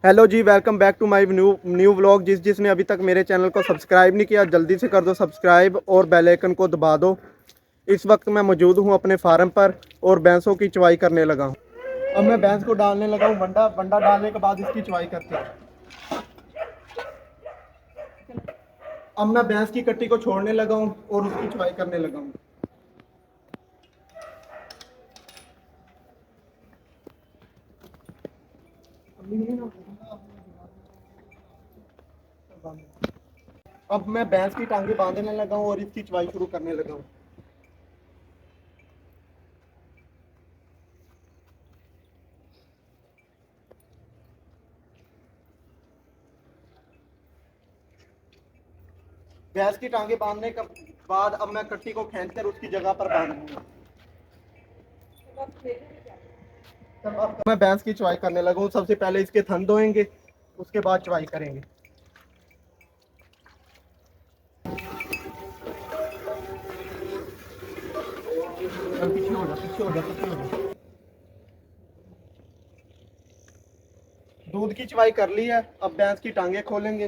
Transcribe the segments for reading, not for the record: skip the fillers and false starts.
Hello जी, welcome back to my new vlog. जिसने अभी तक मेरे चैनल को सब्सक्राइब नहीं किया जल्दी से कर दो सब्सक्राइब और बेल आइकन को दबा दो। इस वक्त मैं मौजूद हूं अपने फार्म पर और भैंसों की चवाई करने लगा हूं। अब मैं भैंस को डालने लगा हूं वंडा। वंडा डालने के बाद इसकी चवाई करते हैं। अब मैं भैंस की कट्टी को छोड़ने लगा हूं और उसकी चवाई करने लगा हूं। अब मैं भैंस की टांगे बांधने लगा हूं और इसकी चवाई शुरू करने लगा हूं। भैंस की टांगे बांधने के बाद अब मैं कट्टी को खींचकर उसकी जगह पर बांध दूंगा। तब अब मैं भैंस की चवाई करने लगा हूँ। सबसे पहले इसके थन धोएंगे, उसके बाद चवाई करेंगे। पीछे हो जा, पीछे हो जा, पीछे हो जा। दूध की चवाई कर ली है, अब भैंस की टांगे खोलेंगे।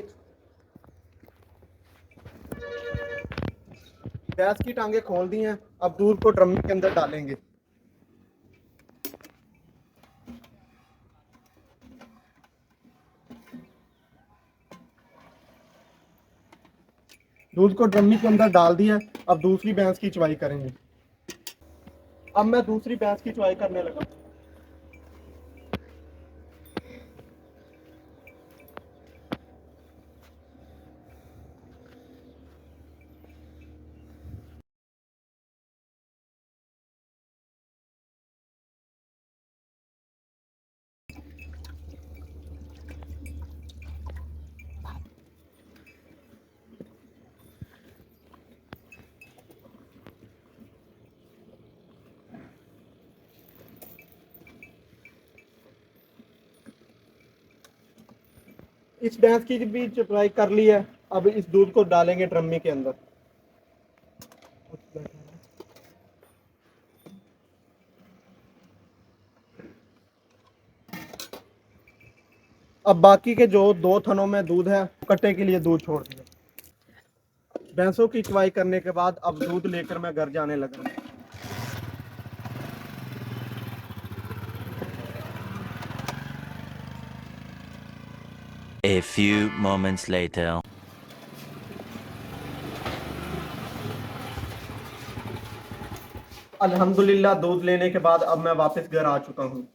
भैंस की टांगे खोल दी हैं, अब दूध को ड्रम के अंदर डालेंगे। दूध को ड्रमी के अंदर डाल दिया। अब दूसरी भैंस की चवाई करेंगे। अब मैं दूसरी भैंस की चवाई करने लगा। इस भैंस की भी चवाई कर ली है, अब इस दूध को डालेंगे ड्रमी के अंदर। अब बाकी के जो दो थनों में दूध है कट्टे के लिए दूध छोड़ दिया। भैंसों की चवाई करने के बाद अब दूध लेकर मैं घर जाने लगा। A few moments later. अल्हम्दुलिल्लाह दूध लेने के बाद अब मैं वापस घर आ चुका हूँ।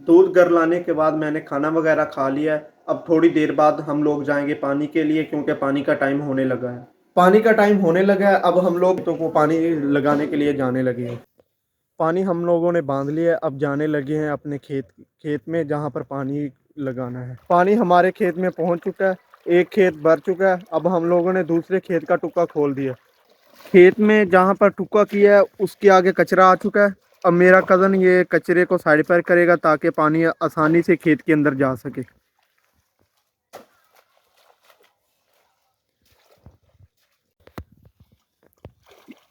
दूध घर लाने के बाद मैंने खाना वगैरह खा लिया है। अब थोड़ी देर बाद हम लोग जाएंगे पानी के लिए, क्योंकि पानी का टाइम होने लगा है। पानी का टाइम होने लगा है, अब हम लोग तो को पानी लगाने के लिए जाने लगे हैं। पानी हम लोगों ने बांध लिया है, अब जाने लगे हैं अपने खेत खेत में जहाँ पर पानी लगाना है। पानी हमारे खेत में पहुँच चुका है, एक खेत भर चुका है। अब हम लोगों ने दूसरे खेत का टुक्का खोल दिया। खेत में जहाँ पर टुक्का किया है उसके आगे कचरा आ चुका है। अब मेरा कज़न ये कचरे को साइड पर करेगा ताकि पानी आसानी से खेत के अंदर जा सके।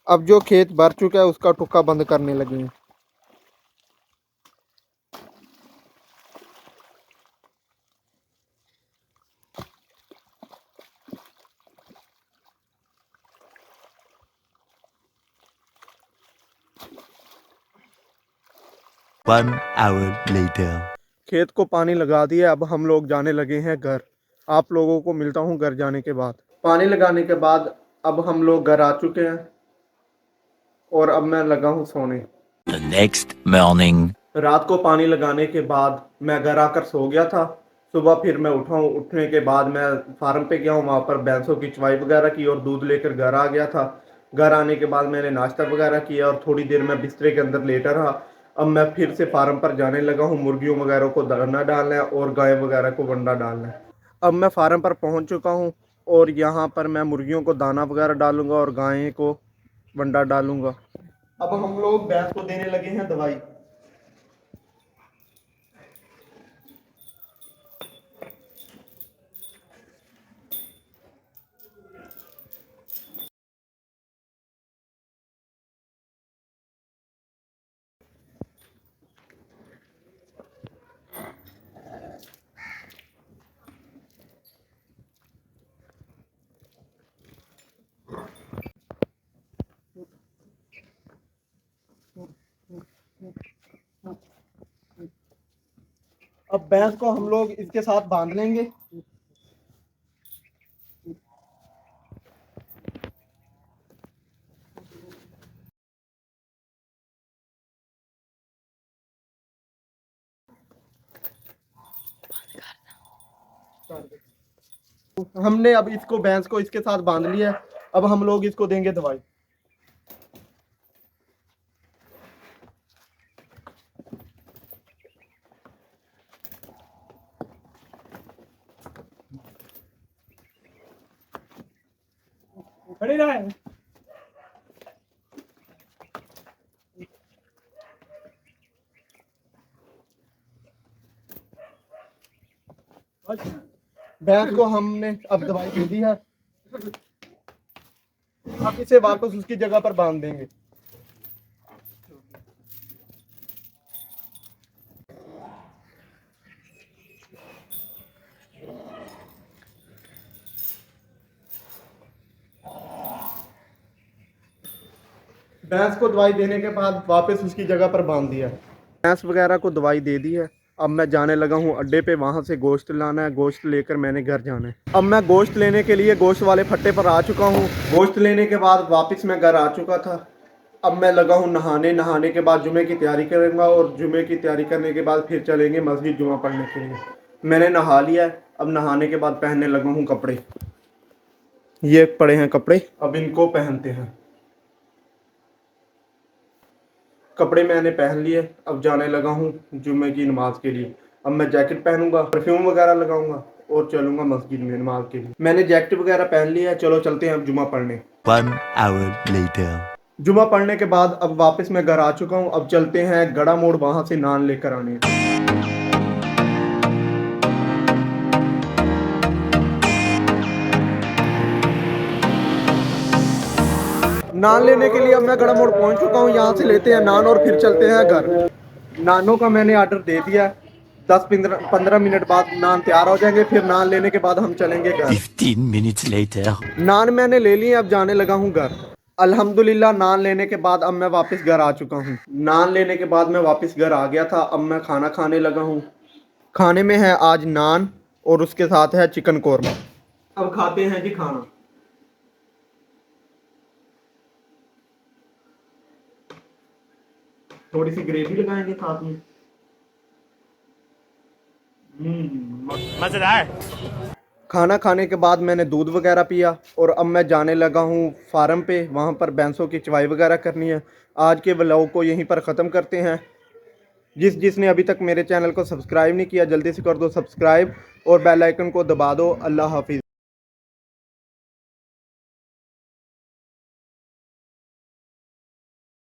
अब जो खेत भर चुका है उसका टुक्का बंद करने लगे हैं। One hour later. खेत को पानी लगा दिया, अब हम लोग जाने लगे हैं घर। आप लोगों को मिलता हूँ घर जाने के बाद। पानी लगाने के बाद अब हम लोग घर आ चुके हैं और अब मैं लगा हूँ सोने। The next morning. रात को पानी लगाने के बाद मैं घर आकर सो गया था। सुबह फिर मैं उठा हूँ, उठने के बाद मैं फार्म पे गया हूँ, वहाँ पर भैंसों की चवाई वगैरह की और दूध लेकर घर आ गया था। घर आने के बाद मैंने नाश्ता वगैरह किया और थोड़ी देर मैं बिस्तरे के अंदर लेटा रहा। अब मैं फिर से फार्म पर जाने लगा हूँ, मुर्गियों वगैरह को दाना डालना है और गाय वगैरह को वंडा डालना है। अब मैं फार्म पर पहुँच चुका हूँ और यहाँ पर मैं मुर्गियों को दाना वगैरह डालूंगा और गाय को वंडा डालूंगा। अब हम लोग भैंस को देने लगे हैं दवाई। अब भैंस को हम लोग इसके साथ बांध लेंगे। हमने अब इसको भैंस को इसके साथ बांध लिया है। अब हम लोग इसको देंगे दवाई। खड़ी रहे। भैंस को हमने अब दवाई दे दी है। अब इसे वापस उसकी जगह पर बांध देंगे। भैंस को दवाई देने के बाद वापस उसकी जगह पर बांध दिया है। भैंस वगैरह को दवाई दे दी है। अब मैं जाने लगा हूँ अड्डे पे, वहाँ से गोश्त लाना है। गोश्त लेकर मैंने घर जाना है। अब मैं गोश्त लेने के लिए गोश्त वाले फट्टे पर आ चुका हूँ। गोश्त लेने के बाद वापस मैं घर आ चुका था। अब मैं लगा हूँ नहाने। नहाने के बाद जुमे की तैयारी करूँगा और जुमे की तैयारी करने के बाद फिर चलेंगे मस्जिद जुमा पढ़ने के लिए। मैंने नहा लिया है। अब नहाने के बाद पहनने लगा हूँ कपड़े। ये पड़े हैं कपड़े, अब इनको पहनते हैं। कपड़े मैंने पहन लिए। अब जाने लगा हूँ जुम्मे की नमाज के लिए। अब मैं जैकेट पहनूंगा, परफ्यूम वगैरह लगाऊंगा और चलूंगा मस्जिद में नमाज के लिए। मैंने जैकेट वगैरह पहन लिया है। चलो चलते हैं अब जुमा पढ़ने। 1 hour later. जुमा पढ़ने के बाद अब वापस मैं घर आ चुका हूँ। अब चलते हैं गड़ा मोड़, वहां से नान लेकर आने। नान लेने के लिए अब मैं गड़ा मोड़ पहुंच चुका हूँ। यहाँ से लेते हैं नान और फिर चलते हैं घर। नानों का मैंने ऑर्डर दे दिया। 10-15 मिनट बाद नान तैयार हो जाएंगे। फिर नान लेने के बाद हम चलेंगे घर। 15 minutes later. नान मैंने ले लिए। अब जाने लगा हूँ घर। अल्हम्दुलिल्लाह नान लेने के बाद अब मैं वापस घर आ चुका हूँ। नान लेने के बाद मैं वापस घर आ गया था। अब मैं खाना खाने लगा हूँ। खाने में है आज नान और उसके साथ है चिकन कोरमा। अब खाते हैं जी खाना। थोड़ी सी ग्रेवी लगाएंगे साथ में। मजेदार। खाना खाने के बाद मैंने दूध वगैरह पिया और अब मैं जाने लगा हूँ फार्म पे। वहाँ पर भैंसों की चवाई वगैरह करनी है। आज के व्लॉग को यहीं पर ख़त्म करते हैं। जिसने अभी तक मेरे चैनल को सब्सक्राइब नहीं किया जल्दी से कर दो सब्सक्राइब और बेल आइकन को दबा दो। अल्लाह हाफिज़।